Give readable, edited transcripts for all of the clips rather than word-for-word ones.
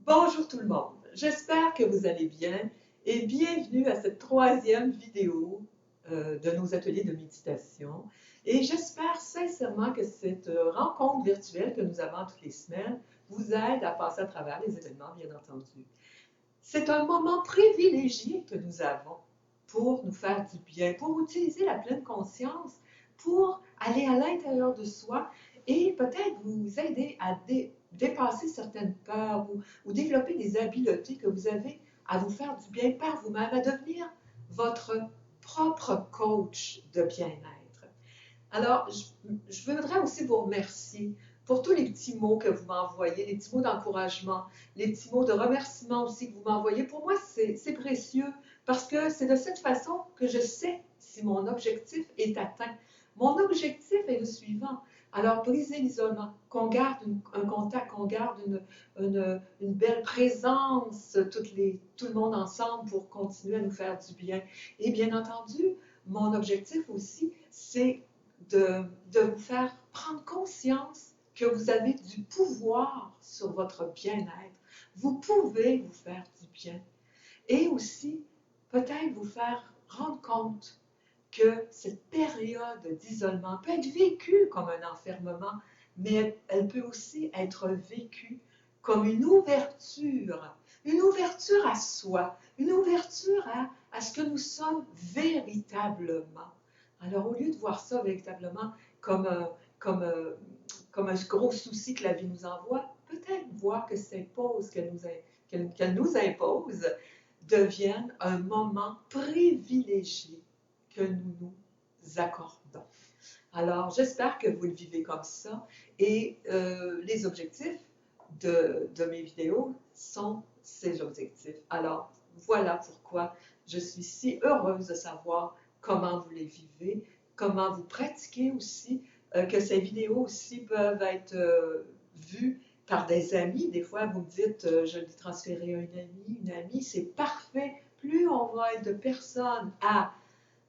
Bonjour tout le monde, j'espère que vous allez bien et bienvenue à cette troisième vidéo de nos ateliers de méditation. Et j'espère sincèrement que cette rencontre virtuelle que nous avons toutes les semaines vous aide à passer à travers les événements, bien entendu. C'est un moment privilégié que nous avons pour nous faire du bien, pour utiliser la pleine conscience, pour aller à l'intérieur de soi et peut-être vous aider à dépasser certaines peurs ou développer des habiletés que vous avez à vous faire du bien par vous-même, à devenir votre propre coach de bien-être. Alors, je voudrais aussi vous remercier pour tous les petits mots que vous m'envoyez, les petits mots d'encouragement, les petits mots de remerciement aussi que vous m'envoyez. Pour moi, c'est précieux parce que c'est de cette façon que je sais si mon objectif est atteint. Mon objectif est le suivant. Alors, briser l'isolement, qu'on garde un contact, qu'on garde une belle présence, tout le monde ensemble pour continuer à nous faire du bien. Et bien entendu, mon objectif aussi, c'est de vous faire prendre conscience que vous avez du pouvoir sur votre bien-être. Vous pouvez vous faire du bien. Et aussi, peut-être vous faire rendre compte que cette période d'isolement peut être vécue comme un enfermement, mais elle peut aussi être vécue comme une ouverture à soi, une ouverture à ce que nous sommes véritablement. Alors, au lieu de voir ça véritablement comme, comme, comme un gros souci que la vie nous envoie, peut-être voir que ces pauses qu'elle nous impose deviennent un moment privilégié que nous nous accordons. Alors, j'espère que vous le vivez comme ça et les objectifs de mes vidéos sont ces objectifs. Alors, voilà pourquoi je suis si heureuse de savoir comment vous les vivez, comment vous pratiquez aussi, que ces vidéos aussi peuvent être vues par des amis. Des fois, vous me dites, je l'ai transféré à une amie, c'est parfait. Plus on va être de personnes à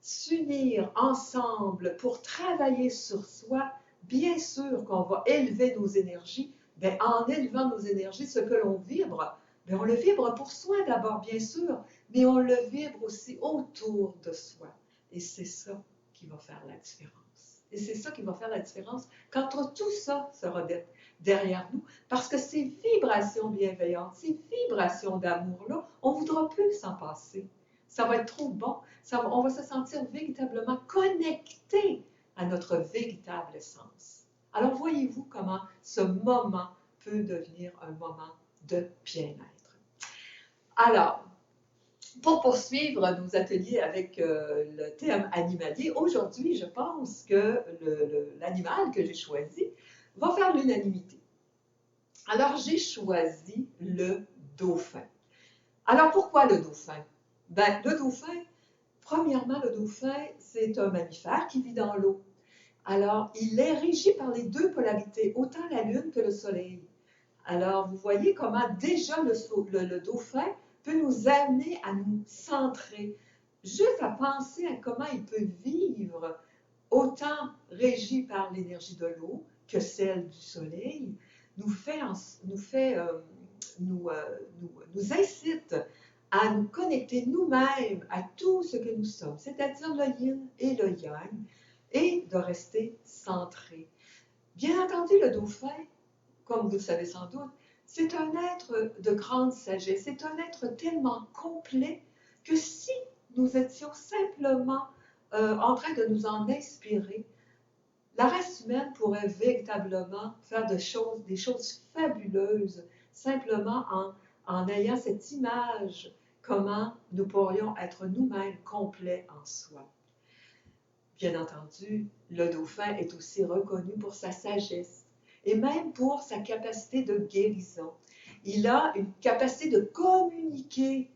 s'unir ensemble pour travailler sur soi, bien sûr qu'on va élever nos énergies. Bien, en élevant nos énergies, ce que l'on vibre, bien, on le vibre pour soi d'abord, bien sûr, mais on le vibre aussi autour de soi. Et c'est ça qui va faire la différence. Et c'est ça qui va faire la différence quand tout ça sera derrière nous, parce que ces vibrations bienveillantes, ces vibrations d'amour-là, on ne voudra plus s'en passer. Ça va être trop bon. On va se sentir véritablement connecté à notre véritable essence. Alors, voyez-vous comment ce moment peut devenir un moment de bien-être. Alors, pour poursuivre nos ateliers avec le thème animalier, aujourd'hui, je pense que l'animal que j'ai choisi va faire l'unanimité. Alors, j'ai choisi le dauphin. Alors, pourquoi le dauphin? Ben, le dauphin, premièrement, le dauphin, c'est un mammifère qui vit dans l'eau. Alors, il est régi par les deux polarités, autant la Lune que le Soleil. Alors, vous voyez comment déjà le dauphin peut nous amener à nous centrer. Juste à penser à comment il peut vivre autant régi par l'énergie de l'eau que celle du Soleil, nous incite à nous connecter nous-mêmes à tout ce que nous sommes, c'est-à-dire le yin et le yang, et de rester centré. Bien entendu, le dauphin, comme vous le savez sans doute, c'est un être de grande sagesse, c'est un être tellement complet que si nous étions simplement en train de nous en inspirer, la race humaine pourrait véritablement faire des choses fabuleuses, simplement en ayant cette image, comment nous pourrions être nous-mêmes complets en soi. Bien entendu, le dauphin est aussi reconnu pour sa sagesse et même pour sa capacité de guérison. Il a une capacité de communiquer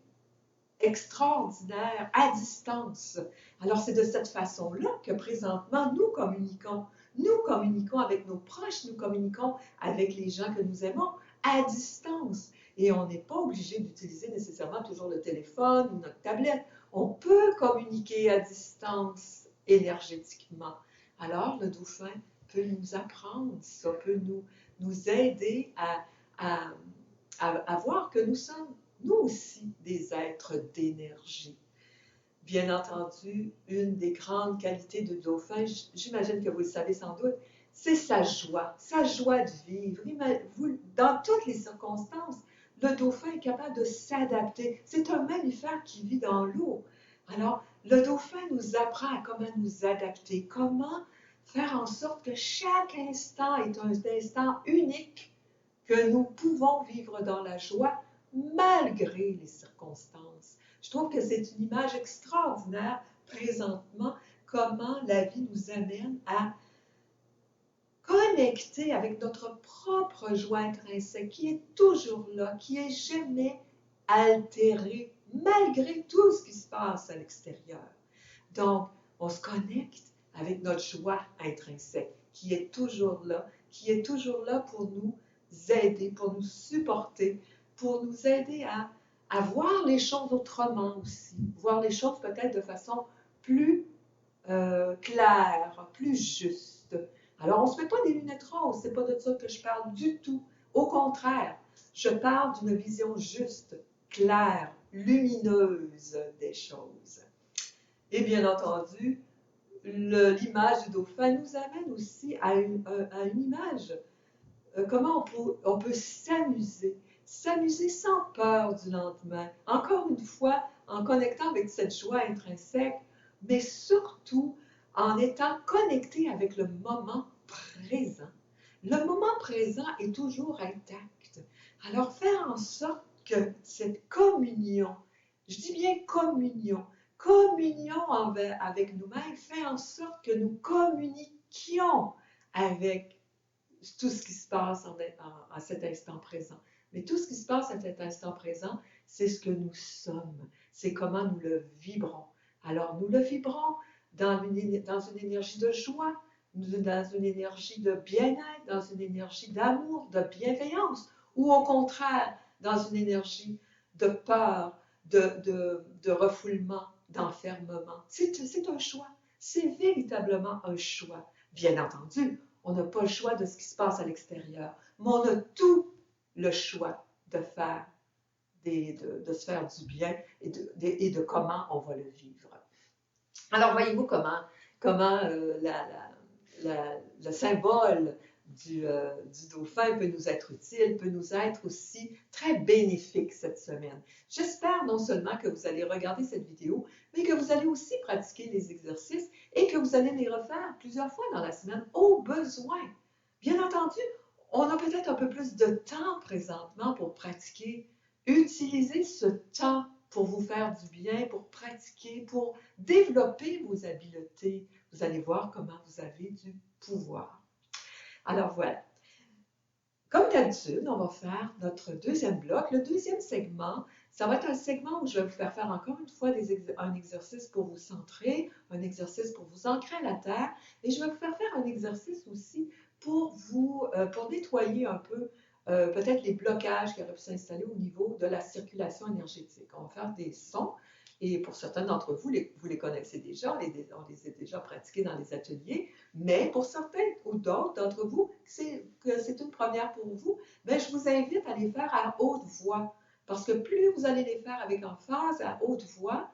extraordinaire à distance. Alors, c'est de cette façon-là que présentement, nous communiquons. Nous communiquons avec nos proches, nous communiquons avec les gens que nous aimons à distance. Et on n'est pas obligé d'utiliser nécessairement toujours le téléphone ou notre tablette. On peut communiquer à distance énergétiquement. Alors, le dauphin peut nous apprendre, ça peut nous aider à à voir que nous sommes, nous aussi, des êtres d'énergie. Bien entendu, une des grandes qualités du dauphin, j'imagine que vous le savez sans doute, c'est sa joie de vivre. Dans toutes les circonstances, le dauphin est capable de s'adapter. C'est un mammifère qui vit dans l'eau. Alors, le dauphin nous apprend à comment nous adapter, comment faire en sorte que chaque instant est un instant unique, que nous pouvons vivre dans la joie malgré les circonstances. Je trouve que c'est une image extraordinaire présentement, comment la vie nous amène à connecter avec notre propre joie intrinsèque qui est toujours là, qui est jamais altérée malgré tout ce qui se passe à l'extérieur. Donc, on se connecte avec notre joie intrinsèque qui est toujours là pour nous aider, pour nous supporter, pour nous aider à voir les choses autrement aussi, voir les choses peut-être de façon plus claire, plus juste. Alors, on ne se met pas des lunettes roses, c'est pas de ça que je parle du tout. Au contraire, je parle d'une vision juste, claire, lumineuse des choses. Et bien entendu, l'image du dauphin nous amène aussi à une image. Comment on peut s'amuser sans peur du lendemain. Encore une fois, en connectant avec cette joie intrinsèque, mais surtout en étant connecté avec le moment présent. Le moment présent est toujours intact. Alors, faire en sorte que cette communion, je dis bien communion avec nous-mêmes, fait en sorte que nous communiquions avec tout ce qui se passe à cet instant présent. Mais tout ce qui se passe à cet instant présent, c'est ce que nous sommes. C'est comment nous le vibrons. Alors, nous le vibrons dans une énergie de joie, dans une énergie de bien-être, dans une énergie d'amour, de bienveillance, ou au contraire, dans une énergie de peur, de refoulement, d'enfermement. C'est un choix. C'est véritablement un choix. Bien entendu, on n'a pas le choix de ce qui se passe à l'extérieur, mais on a tout le choix de faire, de se faire du bien et de comment on va le vivre. Alors, voyez-vous comment le symbole du dauphin peut nous être utile, peut nous être aussi très bénéfique cette semaine. J'espère non seulement que vous allez regarder cette vidéo, mais que vous allez aussi pratiquer les exercices et que vous allez les refaire plusieurs fois dans la semaine au besoin. Bien entendu, on a peut-être un peu plus de temps présentement pour pratiquer. Utilisez ce temps pour vous faire du bien, pour pratiquer, pour développer vos habiletés. Vous allez voir comment vous avez du pouvoir. Alors voilà. Comme d'habitude, on va faire notre deuxième bloc. Le deuxième segment, ça va être un segment où je vais vous faire faire encore une fois un exercice pour vous centrer, un exercice pour vous ancrer à la terre, et je vais vous faire faire un exercice aussi pour nettoyer un peu peut-être les blocages qui auraient pu s'installer au niveau de la circulation énergétique. On va faire des sons, et pour certains d'entre vous, vous les connaissez déjà, on les a déjà pratiqués dans les ateliers, mais pour certains ou d'autres d'entre vous, c'est une première pour vous, bien, je vous invite à les faire à haute voix, parce que plus vous allez les faire avec emphase, à haute voix,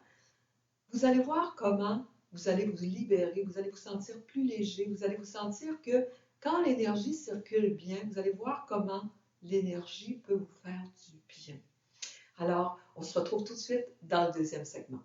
vous allez voir comment vous allez vous libérer, vous allez vous sentir plus léger, vous allez vous sentir que quand l'énergie circule bien, vous allez voir comment l'énergie peut vous faire du bien. Alors, on se retrouve tout de suite dans le deuxième segment.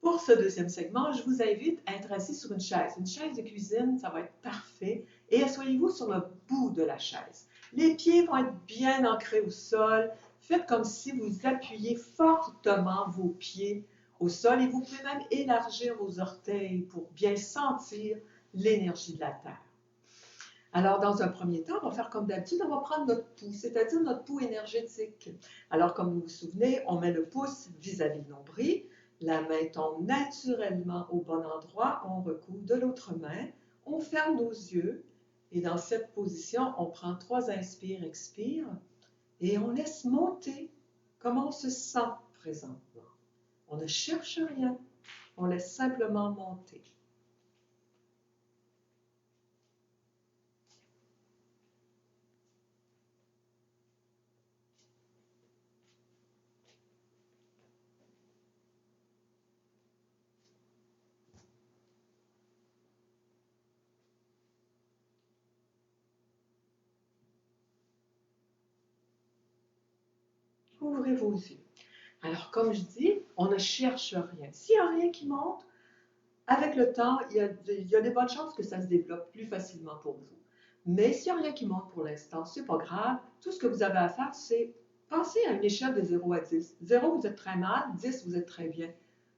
Pour ce deuxième segment, je vous invite à être assis sur une chaise. Une chaise de cuisine, ça va être parfait. Et asseyez-vous sur le bout de la chaise. Les pieds vont être bien ancrés au sol. Faites comme si vous appuyez fortement vos pieds au sol et vous pouvez même élargir vos orteils pour bien sentir l'énergie de la terre. Alors, dans un premier temps, on va faire comme d'habitude, on va prendre notre pouls, c'est-à-dire notre pouls énergétique. Alors, comme vous vous souvenez, on met le pouce vis-à-vis de nombril, la main tombe naturellement au bon endroit, on recouvre de l'autre main, on ferme nos yeux et dans cette position, on prend 3 inspires, expires et on laisse monter comment on se sent présentement. On ne cherche rien, on laisse simplement monter. Ouvrez vos yeux. Alors, comme je dis, on ne cherche rien. S'il n'y a rien qui monte, avec le temps, il y a des bonnes chances que ça se développe plus facilement pour vous. Mais s'il n'y a rien qui monte pour l'instant, ce n'est pas grave. Tout ce que vous avez à faire, c'est penser à une échelle de 0 à 10. 0, vous êtes très mal, 10, vous êtes très bien.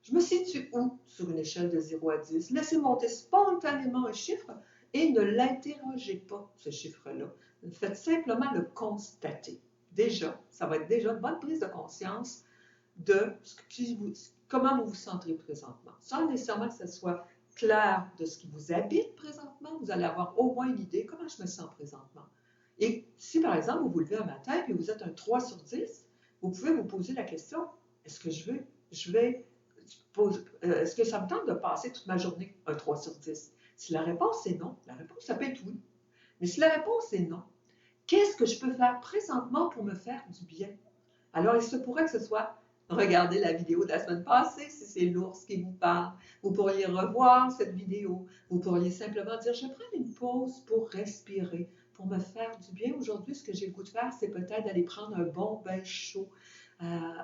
Je me situe où sur une échelle de 0 à 10? Laissez monter spontanément un chiffre et ne l'interrogez pas, ce chiffre-là. Faites simplement le constater. Déjà, ça va être déjà une bonne prise de conscience de comment vous vous sentez présentement. Sans nécessairement que ce soit clair de ce qui vous habite présentement, vous allez avoir au moins une idée comment je me sens présentement. Et si par exemple vous vous levez un matin et vous êtes un 3 sur 10, vous pouvez vous poser la question, est-ce que est-ce que ça me tente de passer toute ma journée un 3 sur 10? Si la réponse est non, la réponse ça peut être oui. Mais si la réponse est non, qu'est-ce que je peux faire présentement pour me faire du bien? Alors, il se pourrait que ce soit regarder la vidéo de la semaine passée si c'est l'ours qui vous parle. Vous pourriez revoir cette vidéo. Vous pourriez simplement dire, je prends une pause pour respirer, pour me faire du bien. Aujourd'hui, ce que j'ai le goût de faire, c'est peut-être d'aller prendre un bon bain chaud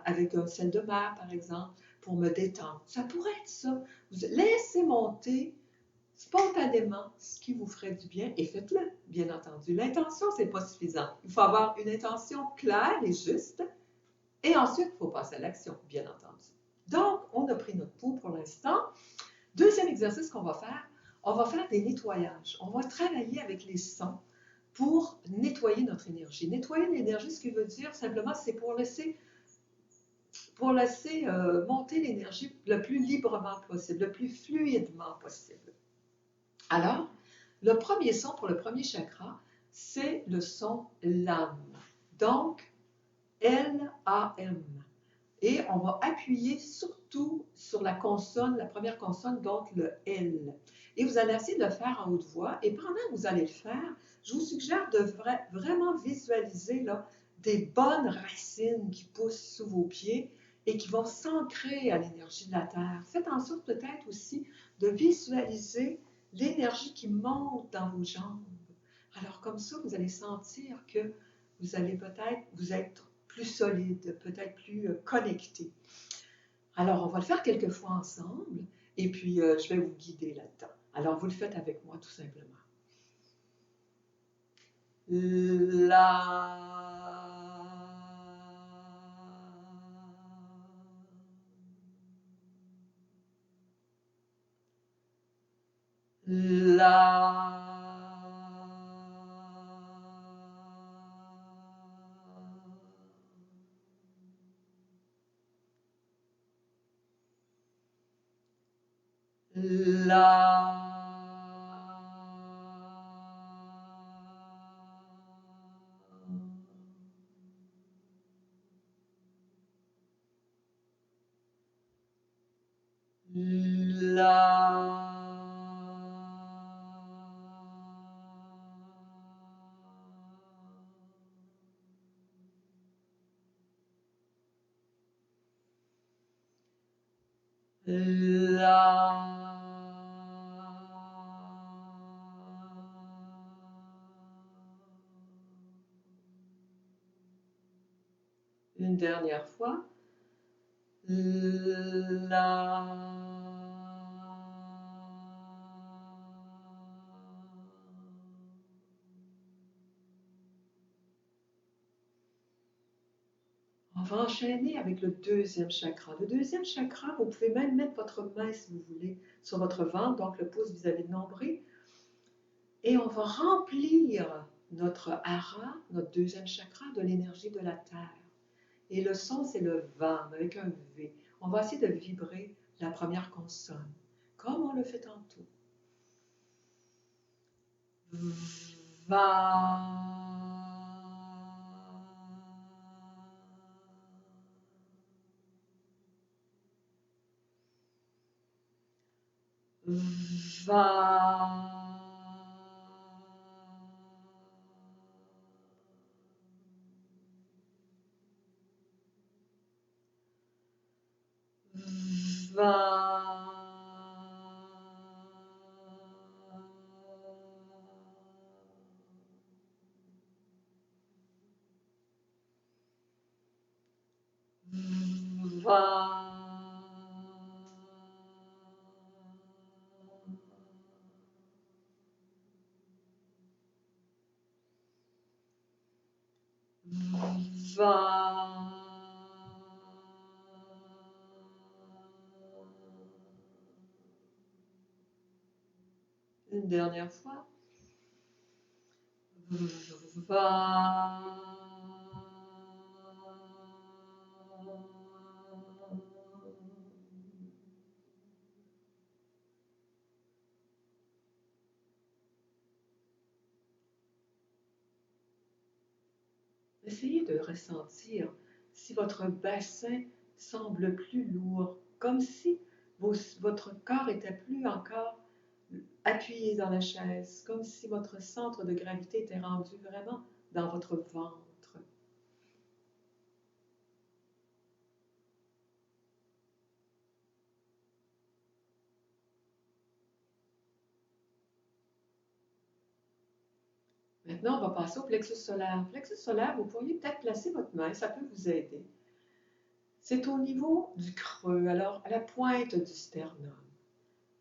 avec un sel de mer, par exemple, pour me détendre. Ça pourrait être ça. Vous laissez monter spontanément ce qui vous ferait du bien et faites-le, bien entendu. L'intention, ce n'est pas suffisant. Il faut avoir une intention claire et juste. Et ensuite, il faut passer à l'action, bien entendu. Donc, on a pris notre pouls pour l'instant. Deuxième exercice qu'on va faire des nettoyages. On va travailler avec les sons pour nettoyer notre énergie. Nettoyer l'énergie, ce qui veut dire simplement, c'est pour laisser monter l'énergie le plus librement possible, le plus fluidement possible. Alors, le premier son pour le premier chakra, c'est le son LAM. Donc, L-A-M. Et on va appuyer surtout sur la consonne, la première consonne, donc le L. Et vous allez essayer de le faire en haute voix. Et pendant que vous allez le faire, je vous suggère de vraiment visualiser là, des bonnes racines qui poussent sous vos pieds et qui vont s'ancrer à l'énergie de la Terre. Faites en sorte peut-être aussi de visualiser l'énergie qui monte dans vos jambes. Alors comme ça, vous allez sentir que vous allez peut-être vous être plus solide, peut-être plus connecté. Alors, on va le faire quelques fois ensemble et puis je vais vous guider là-dedans. Alors, vous le faites avec moi tout simplement. La. La. La. La. La. Une dernière fois. La. On va enchaîner avec le deuxième chakra. Le deuxième chakra, vous pouvez même mettre votre main, si vous voulez, sur votre ventre, donc le pouce vis-à-vis de nombril. Et on va remplir notre hara, notre deuxième chakra, de l'énergie de la terre. Et le son, c'est le vam, avec un V. On va essayer de vibrer la première consonne, comme on le fait tantôt. Va. Va. Va. Va. Va. Une dernière fois. Va. Essayez de ressentir si votre bassin semble plus lourd, comme si votre corps était plus encore appuyé dans la chaise, comme si votre centre de gravité était rendu vraiment dans votre ventre. Maintenant, on va passer au plexus solaire. Plexus solaire, vous pourriez peut-être placer votre main, ça peut vous aider. C'est au niveau du creux, alors à la pointe du sternum.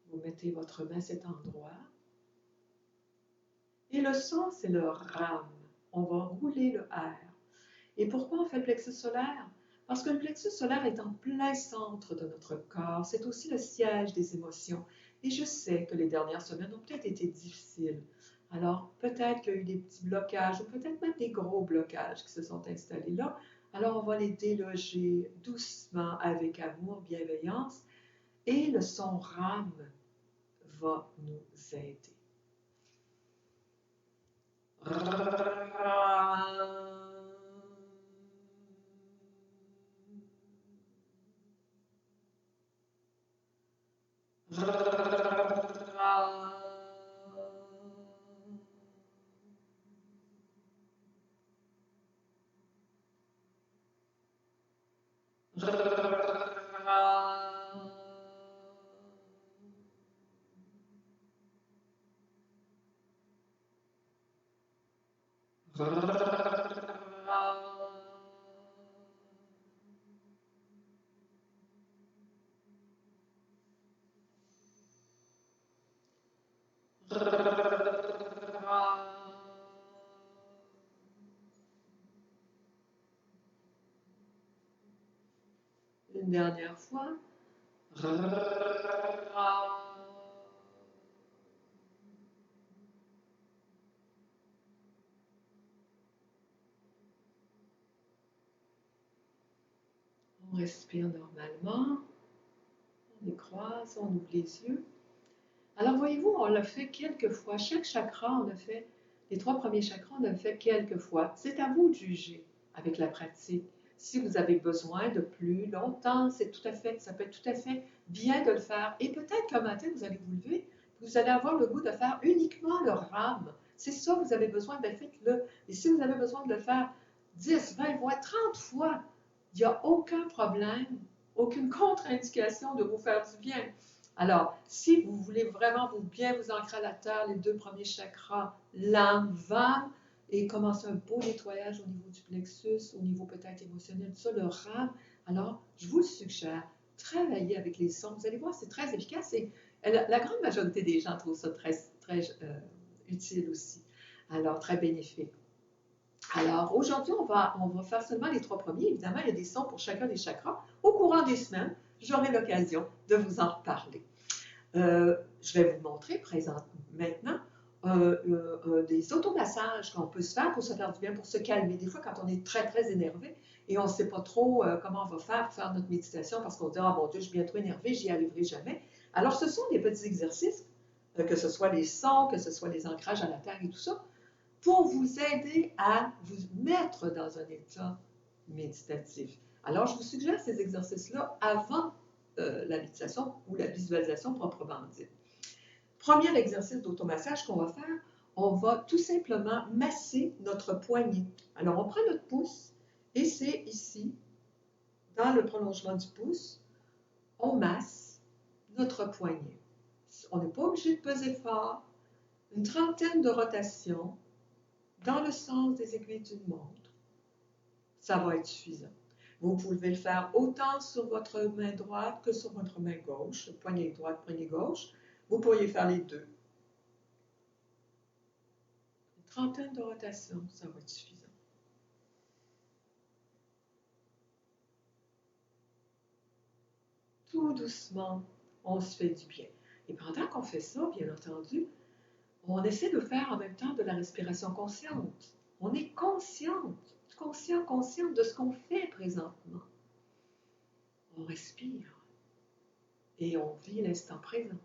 Vous mettez votre main à cet endroit. Et le son, c'est le RAM. On va rouler le R. Et pourquoi on fait le plexus solaire? Parce que le plexus solaire est en plein centre de notre corps. C'est aussi le siège des émotions. Et je sais que les dernières semaines ont peut-être été difficiles. Alors, peut-être qu'il y a eu des petits blocages ou peut-être même des gros blocages qui se sont installés là. Alors, on va les déloger doucement avec amour, bienveillance. Et le son RAM va nous aider. Une dernière fois. On respire normalement. On les croise, on ouvre les yeux. Alors, voyez-vous, on l'a fait quelques fois. Chaque chakra, on a fait, les 3 premiers chakras, on a fait quelques fois. C'est à vous de juger avec la pratique. Si vous avez besoin de plus longtemps, c'est tout à fait, ça peut être tout à fait bien de le faire. Et peut-être qu'un matin, vous allez vous lever, vous allez avoir le goût de faire uniquement le RAM. C'est ça, vous avez besoin, ben faites-le. Et si vous avez besoin de le faire 10, 20 fois, 30 fois, il n'y a aucun problème, aucune contre-indication de vous faire du bien. Alors, si vous voulez vraiment bien vous ancrer à la terre, les 2 premiers chakras, l'âme, VAM, et commencer un beau nettoyage au niveau du plexus, au niveau peut-être émotionnel, tout ça, le RAM, alors je vous le suggère, travaillez avec les sons. Vous allez voir, c'est très efficace et la grande majorité des gens trouvent ça très, très utile aussi. Alors, très bénéfique. Alors, aujourd'hui, on va faire seulement les 3 premiers. Évidemment, il y a des sons pour chacun des chakras. Au courant des semaines, j'aurai l'occasion de vous en reparler. Je vais vous montrer maintenant des automassages qu'on peut se faire pour se faire du bien, pour se calmer. Des fois, quand on est très, très énervé et on ne sait pas trop comment on va faire pour faire notre méditation parce qu'on dit « Ah mon Dieu, je suis bien trop énervé, j'y arriverai jamais ». Alors, ce sont des petits exercices, que ce soit les sons, que ce soit les ancrages à la terre et tout ça, pour vous aider à vous mettre dans un état méditatif. Alors, je vous suggère ces exercices-là avant la méditation ou la visualisation proprement dite. Premier exercice d'automassage qu'on va faire, on va tout simplement masser notre poignet. Alors, on prend notre pouce et c'est ici, dans le prolongement du pouce, on masse notre poignet. On n'est pas obligé de peser fort. Une trentaine de rotations dans le sens des aiguilles d'une montre, ça va être suffisant. Vous pouvez le faire autant sur votre main droite que sur votre main gauche, poignée droite, poignée gauche. Vous pourriez faire les deux. Une trentaine de rotations, ça va être suffisant. Tout doucement, on se fait du bien. Et pendant qu'on fait ça, bien entendu, on essaie de faire en même temps de la respiration consciente. On est consciente, consciente de ce qu'on fait présentement. On respire et on vit l'instant présent.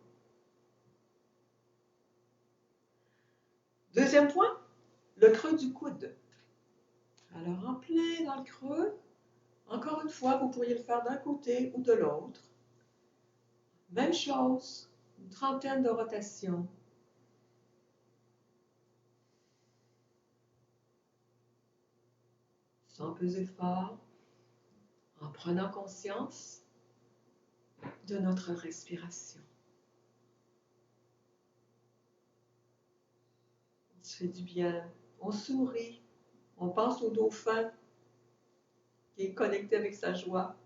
Deuxième point, le creux du coude. Alors, en plein dans le creux, encore une fois, vous pourriez le faire d'un côté ou de l'autre. Même chose, une trentaine de rotations. Sans peser fort, en prenant conscience de notre respiration. On se fait du bien, on sourit, on pense au dauphin qui est connecté avec sa joie.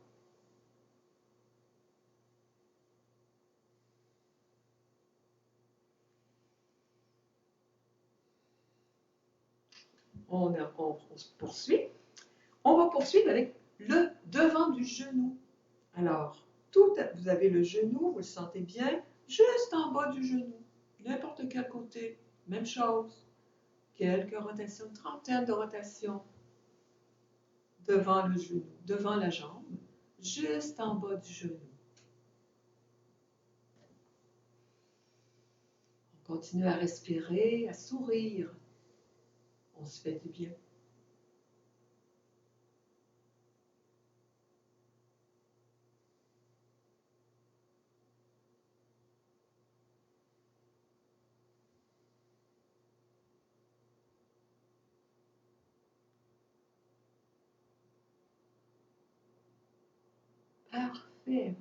On se poursuit. On va poursuivre avec le devant du genou. Alors, vous avez le genou, vous le sentez bien, juste en bas du genou, n'importe quel côté, même chose. Quelques rotations, une trentaine de rotations devant le genou, devant la jambe, juste en bas du genou. On continue à respirer, à sourire. On se fait du bien. Parfait.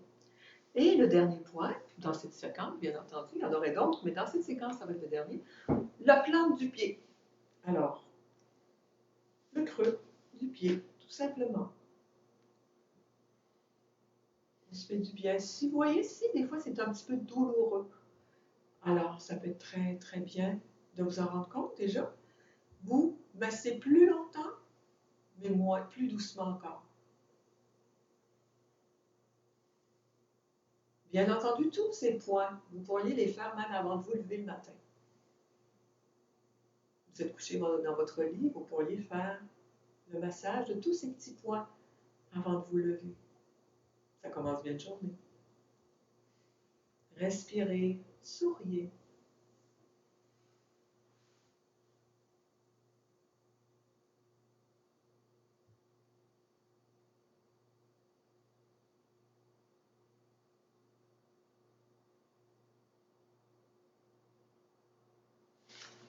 Et le dernier point, dans cette séquence, bien entendu, il y en aurait d'autres, mais dans cette séquence, ça va être le dernier, la plante du pied. Alors, le creux du pied, tout simplement. On se fait du bien. Si vous voyez, si des fois c'est un petit peu douloureux, alors ça peut être très, très bien de vous en rendre compte déjà. Vous massez plus longtemps, mais moins, plus doucement encore. Bien entendu, tous ces points, vous pourriez les faire même avant de vous lever le matin. Vous êtes couché dans votre lit, vous pourriez faire le massage de tous ces petits points avant de vous lever. Ça commence bien la journée. Respirez, souriez.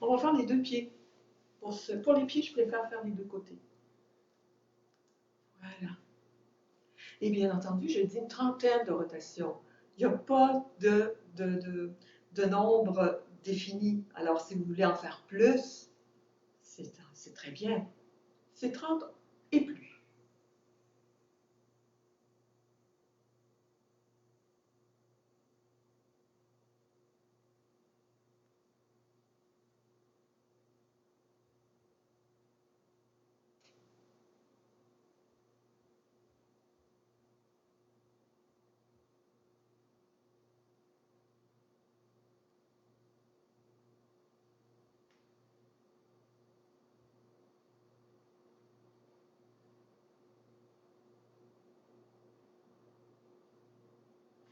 On va faire les deux pieds. Pour les pieds, je préfère faire les deux côtés. Voilà. Et bien entendu, je dis une trentaine de rotations. Il n'y a pas de nombre défini. Alors, si vous voulez en faire plus, c'est très bien. C'est 30 et plus.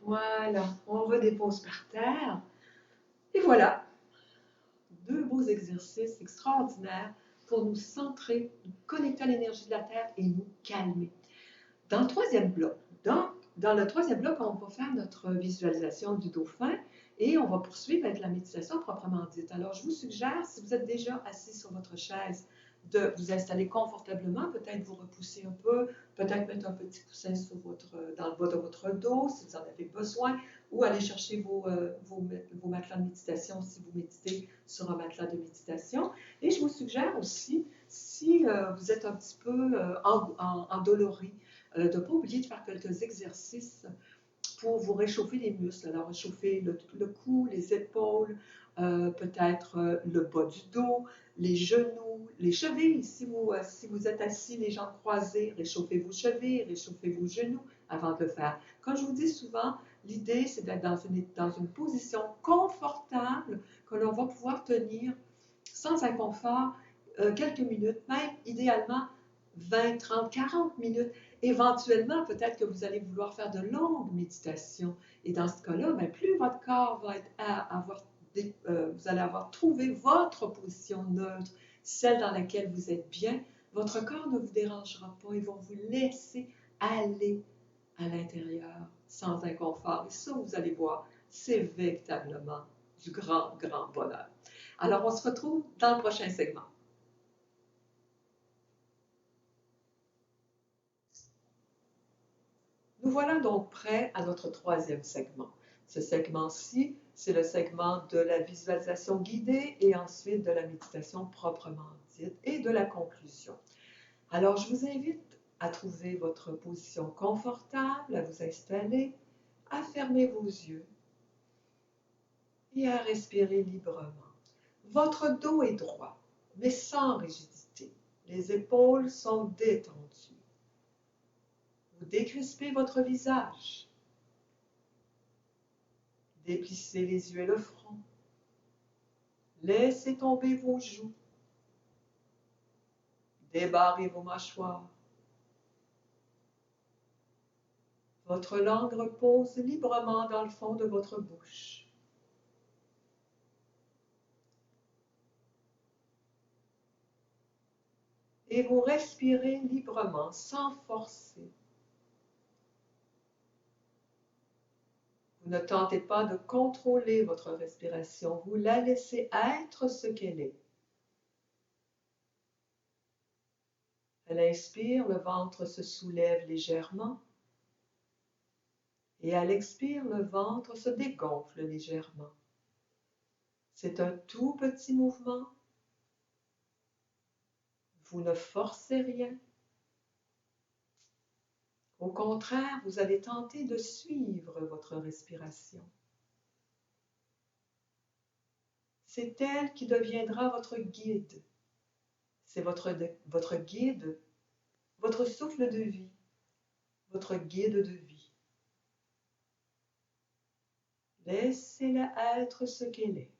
Voilà, on redépose par terre. Et voilà, deux beaux exercices extraordinaires pour nous centrer, nous connecter à l'énergie de la Terre et nous calmer. Dans le troisième bloc, dans le troisième bloc, on va faire notre visualisation du dauphin et on va poursuivre avec la méditation proprement dite. Alors, je vous suggère, si vous êtes déjà assis sur votre chaise, de vous installer confortablement, peut-être vous repousser un peu, peut-être mettre un petit coussin dans le bas de votre dos si vous en avez besoin, ou aller chercher vos matelas de méditation si vous méditez sur un matelas de méditation. Et je vous suggère aussi, si vous êtes un petit peu endolori, de ne pas oublier de faire quelques exercices pour vous réchauffer les muscles. Alors, réchauffer le cou, les épaules, peut-être le bas du dos, les genoux, les chevilles. Si vous êtes assis, les jambes croisées, réchauffez vos chevilles, réchauffez vos genoux avant de le faire. Comme je vous dis souvent, l'idée, c'est d'être dans une position confortable que l'on va pouvoir tenir sans inconfort quelques minutes, même idéalement 20, 30, 40 minutes. Éventuellement, peut-être que vous allez vouloir faire de longues méditations. Et dans ce cas-là, bien, plus votre corps va être vous allez avoir trouvé votre position neutre, celle dans laquelle vous êtes bien, votre corps ne vous dérangera pas. Il va vous laisser aller à l'intérieur sans inconfort. Et ça, vous allez voir, c'est véritablement du grand, grand bonheur. Alors, on se retrouve dans le prochain segment. Nous voilà donc prêts à notre troisième segment. Ce segment-ci, c'est le segment de la visualisation guidée et ensuite de la méditation proprement dite et de la conclusion. Alors, je vous invite à trouver votre position confortable, à vous installer, à fermer vos yeux et à respirer librement. Votre dos est droit, mais sans rigidité. Les épaules sont détendues. Vous décrispez votre visage. Déplissez les yeux et le front. Laissez tomber vos joues. Débarrez vos mâchoires. Votre langue repose librement dans le fond de votre bouche. Et vous respirez librement, sans forcer. Vous ne tentez pas de contrôler votre respiration, vous la laissez être ce qu'elle est. À l'inspire, le ventre se soulève légèrement. Et à l'expire, le ventre se dégonfle légèrement. C'est un tout petit mouvement. Vous ne forcez rien. Au contraire, vous allez tenter de suivre votre respiration. C'est elle qui deviendra votre guide. C'est votre guide, votre souffle de vie, votre guide de vie. Laissez-la être ce qu'elle est.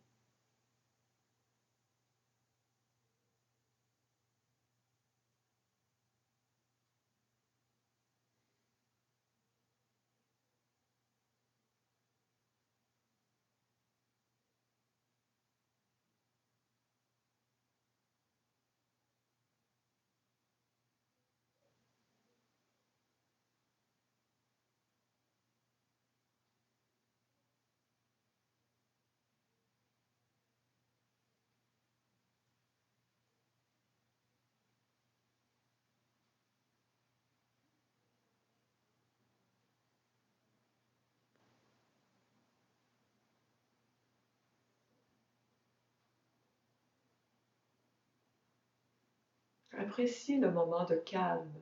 Appréciez le moment de calme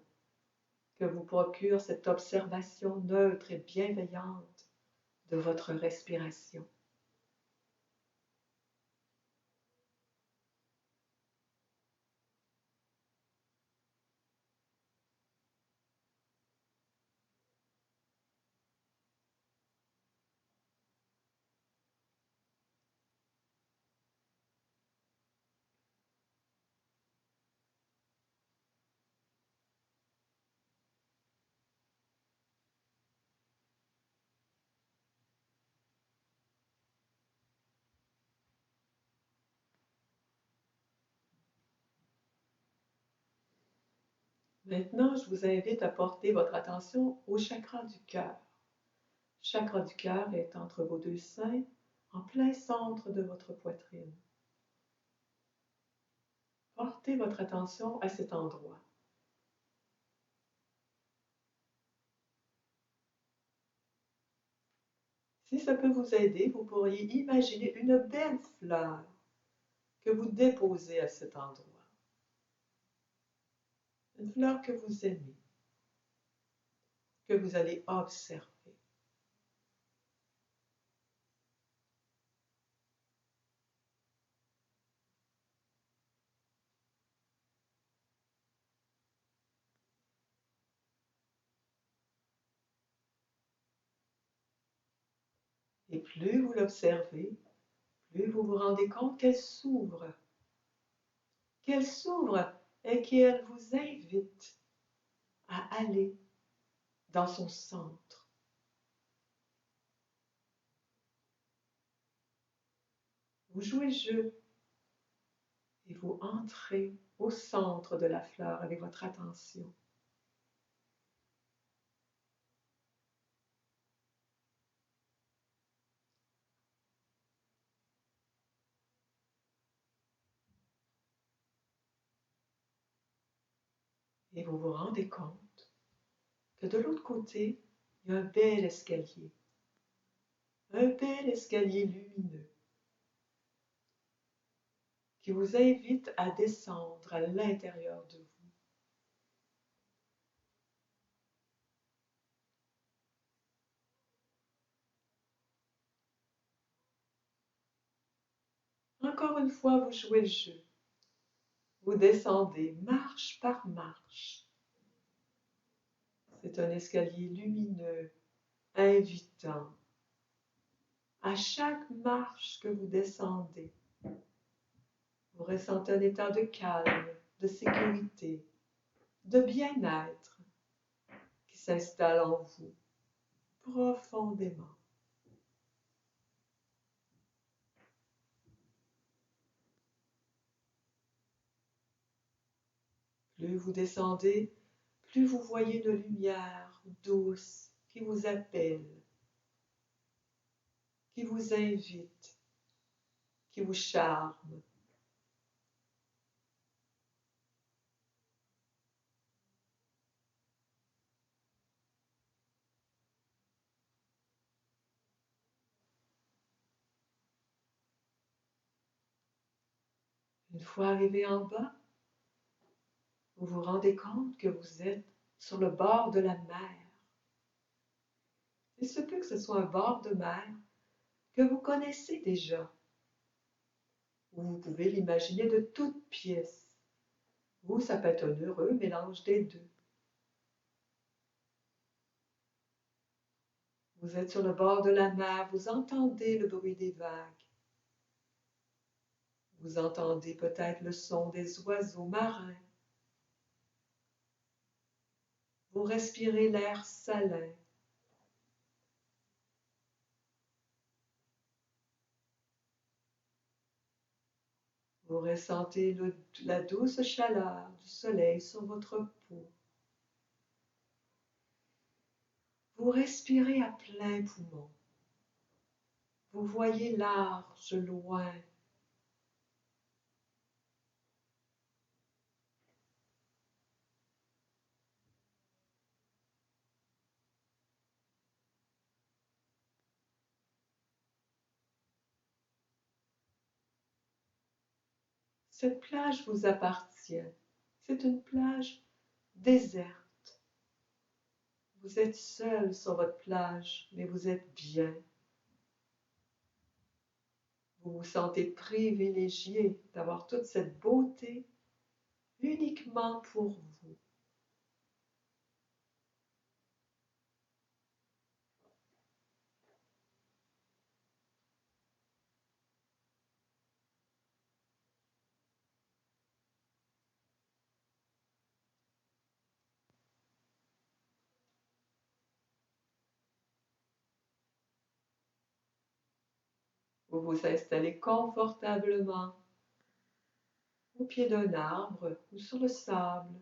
que vous procure cette observation neutre et bienveillante de votre respiration. Maintenant, je vous invite à porter votre attention au chakra du cœur. Le chakra du cœur est entre vos deux seins, en plein centre de votre poitrine. Portez votre attention à cet endroit. Si ça peut vous aider, vous pourriez imaginer une belle fleur que vous déposez à cet endroit. Une fleur que vous aimez. que vous allez observer. Et plus vous l'observez, plus vous vous rendez compte qu'elle s'ouvre et qu'elle vous invite à aller dans son centre. Vous jouez le jeu et vous entrez au centre de la fleur avec votre attention. Et vous vous rendez compte que de l'autre côté, il y a un bel escalier lumineux qui vous invite à descendre à l'intérieur de vous. Encore une fois, vous jouez le jeu. Vous descendez marche par marche. C'est un escalier lumineux, invitant. À chaque marche que vous descendez, vous ressentez un état de calme, de sécurité, de bien-être qui s'installe en vous profondément. Plus vous descendez, plus vous voyez de lumière douce qui vous appelle, qui vous invite, qui vous charme. Une fois arrivé en bas, vous vous rendez compte que vous êtes sur le bord de la mer. Il se peut que ce soit un bord de mer que vous connaissez déjà, ou vous pouvez l'imaginer de toutes pièces, ou ça peut être un heureux mélange des deux. Vous êtes sur le bord de la mer, vous entendez le bruit des vagues, vous entendez peut-être le son des oiseaux marins, vous respirez l'air salin. Vous ressentez la douce chaleur du soleil sur votre peau. Vous respirez à plein poumon. Vous voyez large, loin. Cette plage vous appartient. C'est une plage déserte. Vous êtes seul sur votre plage, mais vous êtes bien. Vous vous sentez privilégié d'avoir toute cette beauté uniquement pour vous. Vous vous installez confortablement au pied d'un arbre ou sur le sable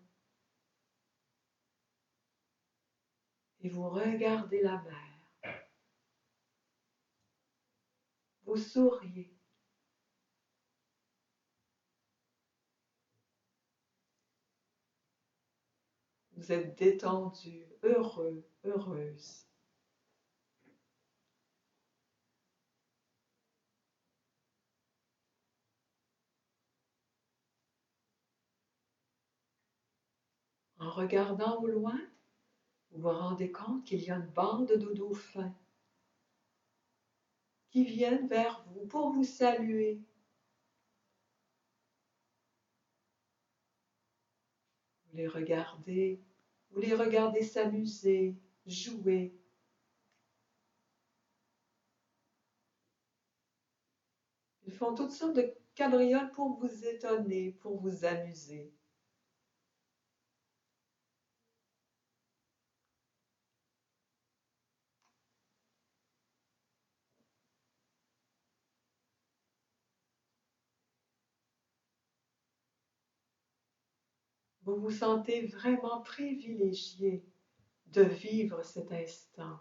et vous regardez la mer. Vous souriez. Vous êtes détendu, heureux, heureuse. En regardant au loin, Vous vous rendez compte qu'il y a une bande de dauphins qui viennent vers vous pour vous saluer. Vous les regardez s'amuser, jouer. Ils font toutes sortes de cabrioles pour vous étonner, pour vous amuser. Vous vous sentez vraiment privilégié de vivre cet instant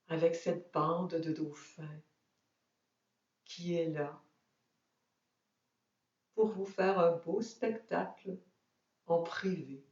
avec cette bande de dauphins qui est là pour vous faire un beau spectacle en privé.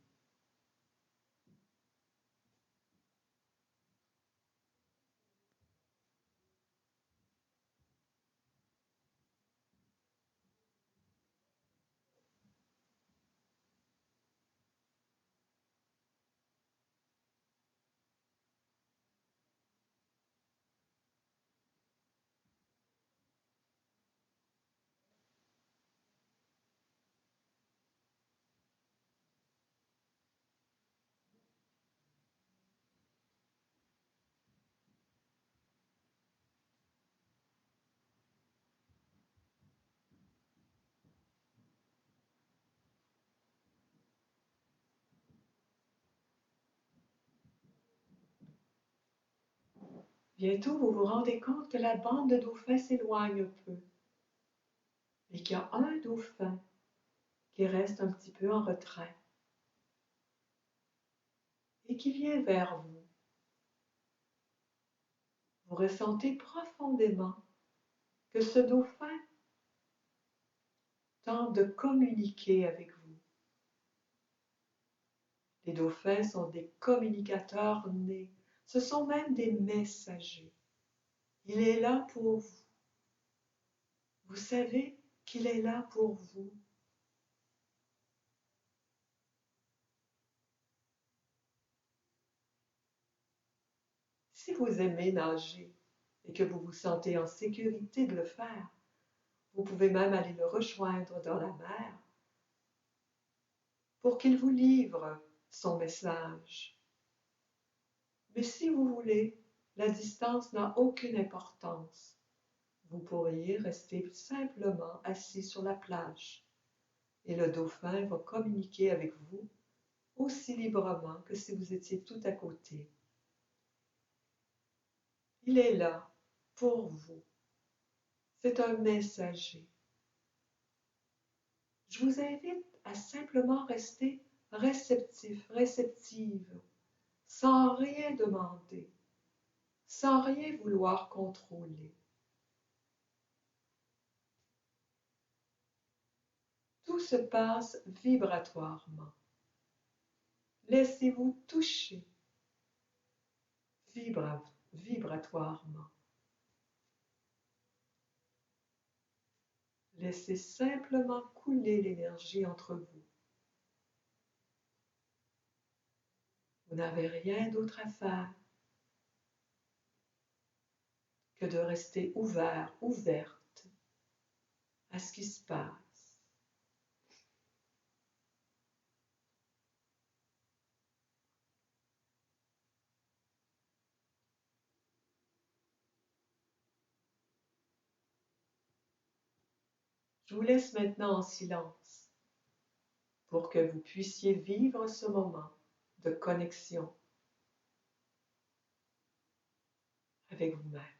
Bientôt, vous vous rendez compte que la bande de dauphins s'éloigne un peu et qu'il y a un dauphin qui reste un petit peu en retrait et qui vient vers vous. Vous ressentez profondément que ce dauphin tente de communiquer avec vous. Les dauphins sont des communicateurs nés. Ce sont même des messagers. Il est là pour vous. Vous savez qu'il est là pour vous. Si vous aimez nager et que vous vous sentez en sécurité de le faire, vous pouvez même aller le rejoindre dans la mer pour qu'il vous livre son message. Mais si vous voulez, la distance n'a aucune importance. Vous pourriez rester simplement assis sur la plage et le dauphin va communiquer avec vous aussi librement que si vous étiez tout à côté. Il est là pour vous. C'est un messager. Je vous invite à simplement rester réceptif, réceptive, sans rien demander, sans rien vouloir contrôler. Tout se passe vibratoirement. Laissez-vous toucher vibratoirement. Laissez simplement couler l'énergie entre vous. Vous n'avez rien d'autre à faire que de rester ouvert, ouverte à ce qui se passe. Je vous laisse maintenant en silence pour que vous puissiez vivre ce moment de connexion avec vous-même.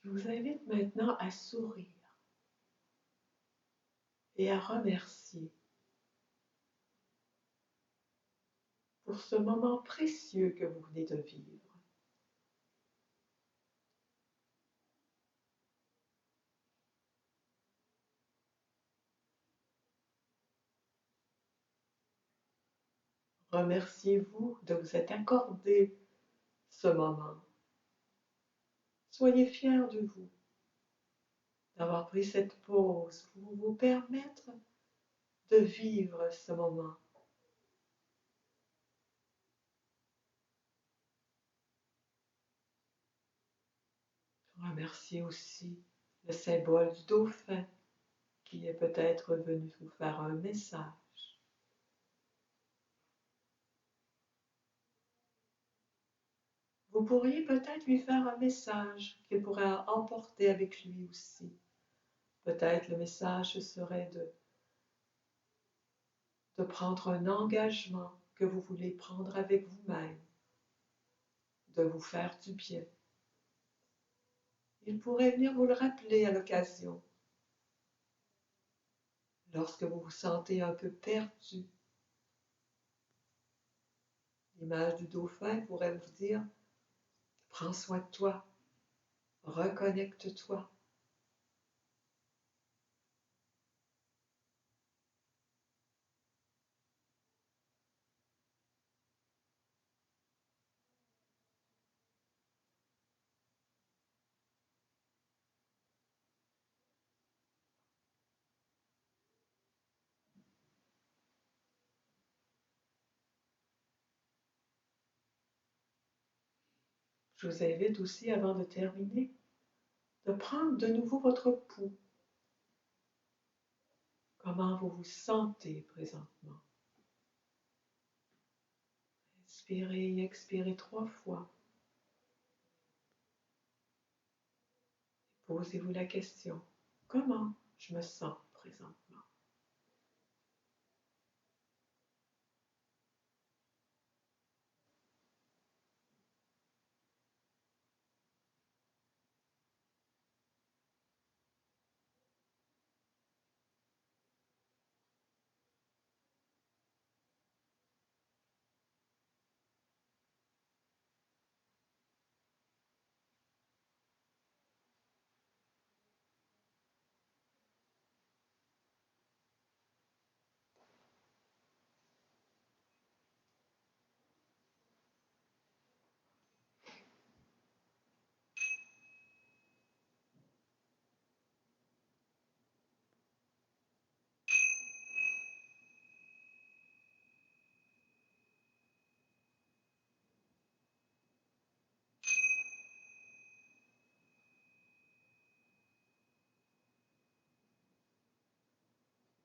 Je vous invite maintenant à sourire et à remercier pour ce moment précieux que vous venez de vivre. Remerciez-vous de vous être accordé ce moment. Soyez fiers de vous d'avoir pris cette pause pour vous permettre de vivre ce moment. Remerciez aussi le symbole du dauphin qui est peut-être venu vous faire un message. Vous pourriez peut-être lui faire un message qu'il pourrait emporter avec lui aussi. Peut-être le message serait de prendre un engagement que vous voulez prendre avec vous-même, de vous faire du bien. Il pourrait venir vous le rappeler à l'occasion, lorsque vous vous sentez un peu perdu. L'image du dauphin pourrait vous dire « Prends soin de toi, reconnecte-toi ». Je vous invite aussi, avant de terminer, de prendre de nouveau votre pouls. Comment vous vous sentez présentement? Inspirez et expirez 3 fois. Posez-vous la question, comment je me sens présentement?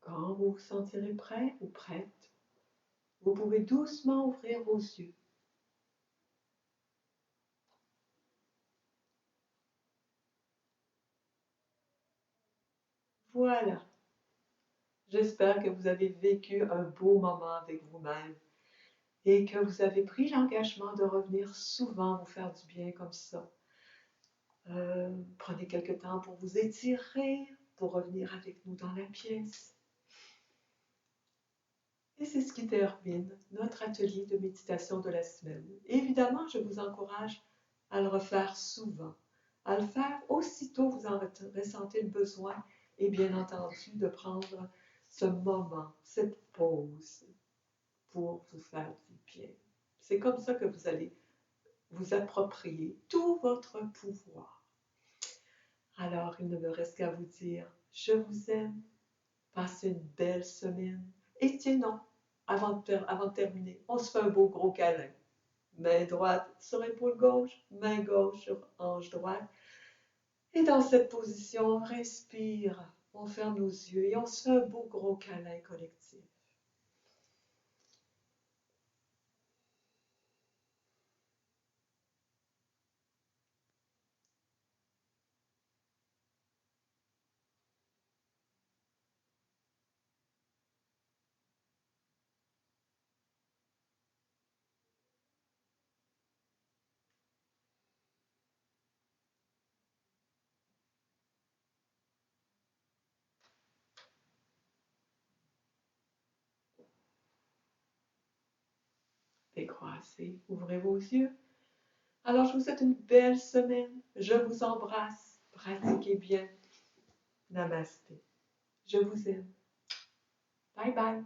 Quand vous vous sentirez prêt ou prête, vous pouvez doucement ouvrir vos yeux. Voilà. J'espère que vous avez vécu un beau moment avec vous-même et que vous avez pris l'engagement de revenir souvent vous faire du bien comme ça. Prenez quelques temps pour vous étirer, pour revenir avec nous dans la pièce. Et c'est ce qui termine notre atelier de méditation de la semaine. Évidemment, je vous encourage à le refaire souvent, à le faire aussitôt vous en ressentez le besoin et bien entendu de prendre ce moment, cette pause pour vous faire du bien. C'est comme ça que vous allez vous approprier tout votre pouvoir. Alors, il ne me reste qu'à vous dire, je vous aime, passez une belle semaine. Et tiens, avant de terminer, on se fait un beau gros câlin. Main droite sur épaule gauche, main gauche sur hanche droite. Et dans cette position, on respire, on ferme nos yeux et on se fait un beau gros câlin collectif. Décroissez, ouvrez vos yeux. Alors, je vous souhaite une belle semaine. Je vous embrasse. Pratiquez bien. Namasté. Je vous aime. Bye bye.